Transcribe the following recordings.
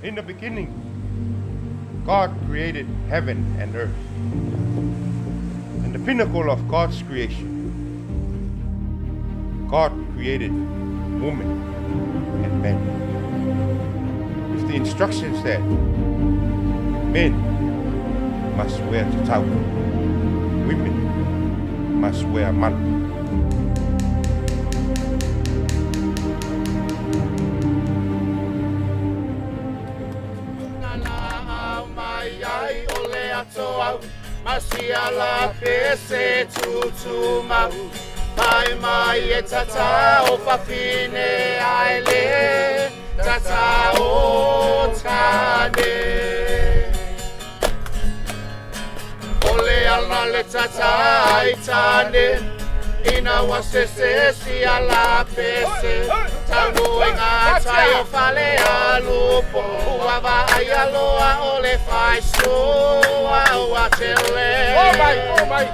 In the beginning, God created heaven and earth. And the pinnacle of God's creation, God created woman and man. With the instructions that men must wear Tatau, women must wear Mallon. Masiala pese tutuma mai e tatau papine aile tatau tane ole ala le tatai tane ina wasese si ala pese tangu inga tayo fale alupo wava ayaloa ole faisu wa tele oh my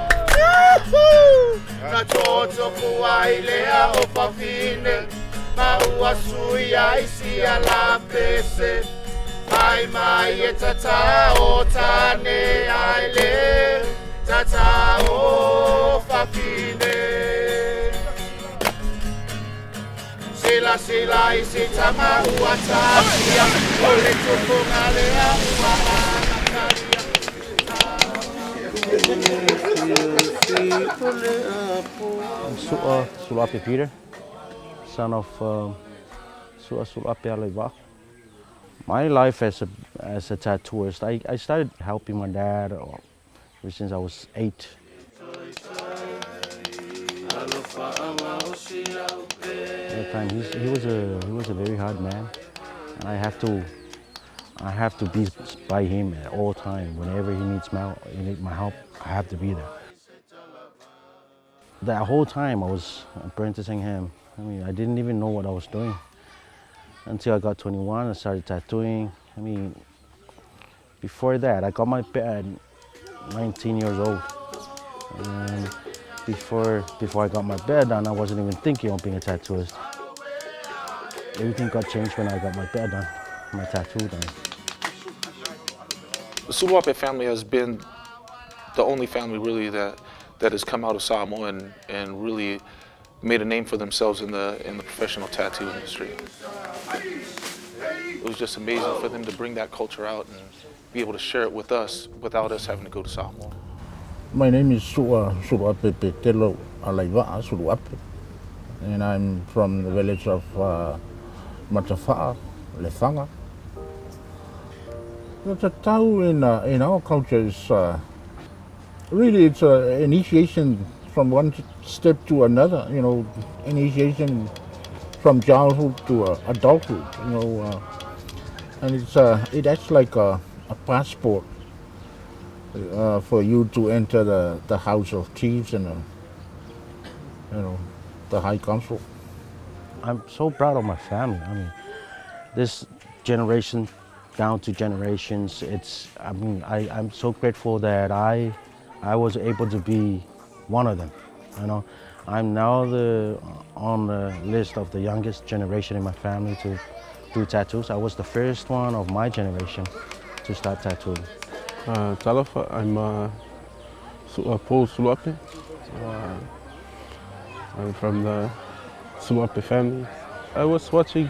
na toto kuailea o pafine maua suia isi ala pese mai e tatau tane aile tatau fafine sila isi tama ua tatia ole tupu ngalea ua I'm Sulu Peter, son of Sulu Aleva. My life as a tattooist, I started helping my dad ever since I was 8. At the time, he was a very hard man, and I have to be by him at all time. Whenever he needs my help, I have to be there. That whole time I was apprenticing him. I mean, I didn't even know what I was doing until I got 21 and started tattooing. I mean, before that, I got my bed 19 years old. And before I got my bed done, I wasn't even thinking of being a tattooist. Everything got changed when I got my bed done, my tattoo done. The Sulu family has been the only family really that has come out of Samoa and really made a name for themselves in the professional tattoo industry. It was just amazing for them to bring that culture out and be able to share it with us without us having to go to Samoa. My name is Sulu Telo Alaiva Sulu, and I'm from the village of Matafa'a, Lefanga. The Tatau in our culture is really it's an initiation from one step to another. You know, initiation from childhood to adulthood. You know, and it acts like a passport for you to enter the house of chiefs and the high council. I'm so proud of my family. I mean, this generation down to generations, I'm so grateful that I was able to be one of them. You know, I'm now on the list of the youngest generation in my family to do tattoos. I was the first one of my generation to start tattooing. Talofa, I'm Paul Suluape. I'm from the Suluape family. I was watching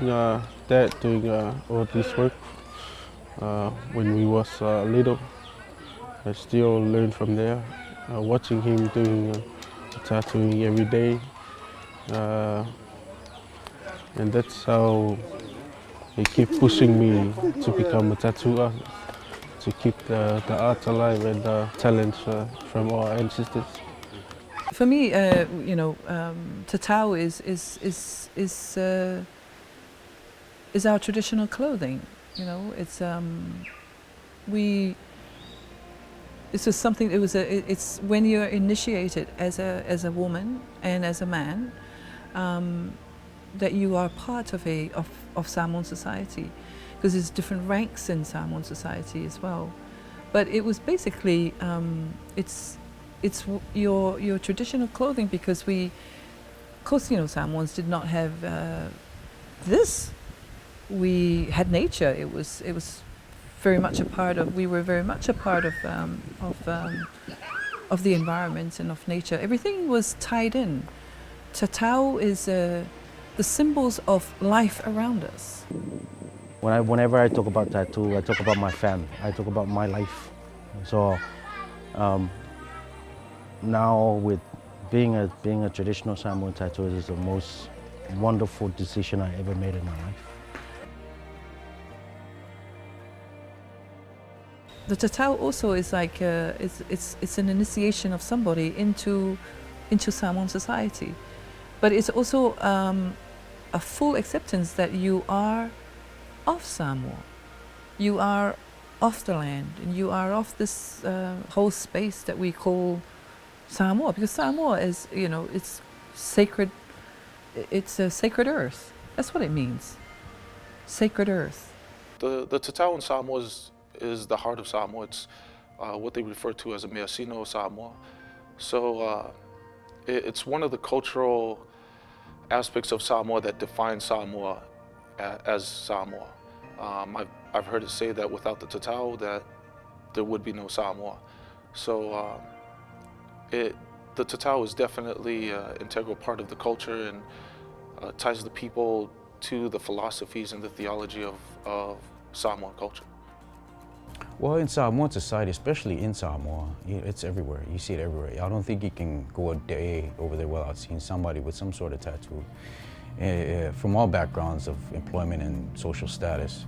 Dad doing all this work when we was little. I still learn from there. Watching him doing tattooing every day, and that's how he keep pushing me to become a tattooer, to keep the art alive and the talents from our ancestors. For me, Tatau is our traditional clothing. You know, it's just something. It's when you're initiated as a woman and as a man, that you are part of Samoan society, because there's different ranks in Samoan society as well. But it was basically it's your traditional clothing, because of course, Samoans did not have this we had nature. It was very much a part of. We were very much a part of the environment and of nature. Everything was tied in. Tatau is the symbols of life around us. Whenever I talk about tattoo, I talk about my family. I talk about my life. So now with being a traditional Samoan tattooist is the most wonderful decision I ever made in my life. The Tatau also is like it's an initiation of somebody into Samoan society, but it's also a full acceptance that you are of Samoa, you are of the land, and you are of this whole space that we call Samoa, because Samoa is, you know, it's sacred. It's a sacred earth. That's what it means. Sacred earth. The Tatau in Samoa is the heart of Samoa. It's what they refer to as a measino of Samoa. So it's one of the cultural aspects of Samoa that defines Samoa as Samoa. I've heard it say that without the Tatau, that there would be no Samoa. So the Tatau is definitely an integral part of the culture and ties the people to the philosophies and the theology of Samoan culture. Well, in Samoan society, especially in Samoa, it's everywhere. You see it everywhere. I don't think you can go a day over there without seeing somebody with some sort of tattoo from all backgrounds of employment and social status.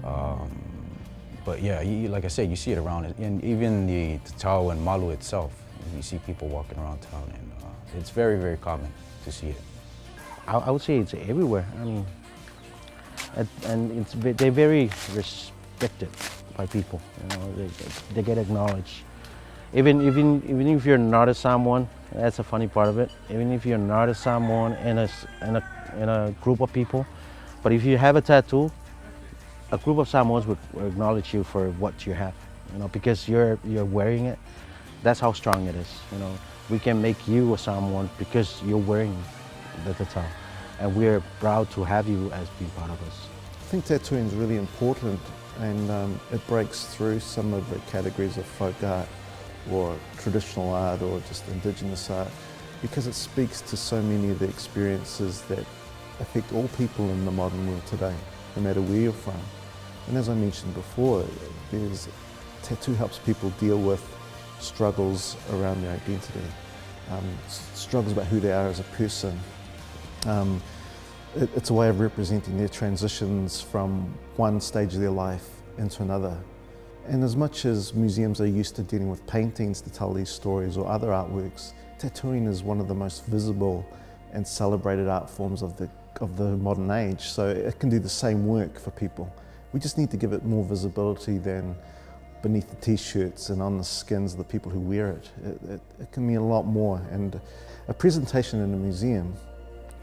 But yeah, like I said, you see it around, and even the Tatau and Malu itself, you see people walking around town, and it's very, very common to see it. I would say it's everywhere. I mean, and they're very respected by people. You know, they get acknowledged. Even if you're not a Samoan, that's a funny part of it. Even if you're not a Samoan in a group of people, but if you have a tattoo, a group of Samoans would acknowledge you for what you have. You know, because you're wearing it. That's how strong it is. You know, we can make you a Samoan because you're wearing the Tatau, and we're proud to have you as being part of us. I think tattooing is really important, and it breaks through some of the categories of folk art or traditional art or just indigenous art, because it speaks to so many of the experiences that affect all people in the modern world today, no matter where you're from. And as I mentioned before, tattoo helps people deal with struggles around their identity, struggles about who they are as a person. It's a way of representing their transitions from one stage of their life into another. And as much as museums are used to dealing with paintings to tell these stories or other artworks, tattooing is one of the most visible and celebrated art forms of the modern age. So it can do the same work for people. We just need to give it more visibility than beneath the t-shirts and on the skins of the people who wear it. It can mean a lot more, and a presentation in a museum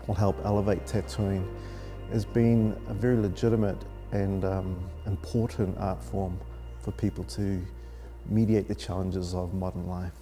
will help elevate tattooing as being a very legitimate and important art form for people to mediate the challenges of modern life.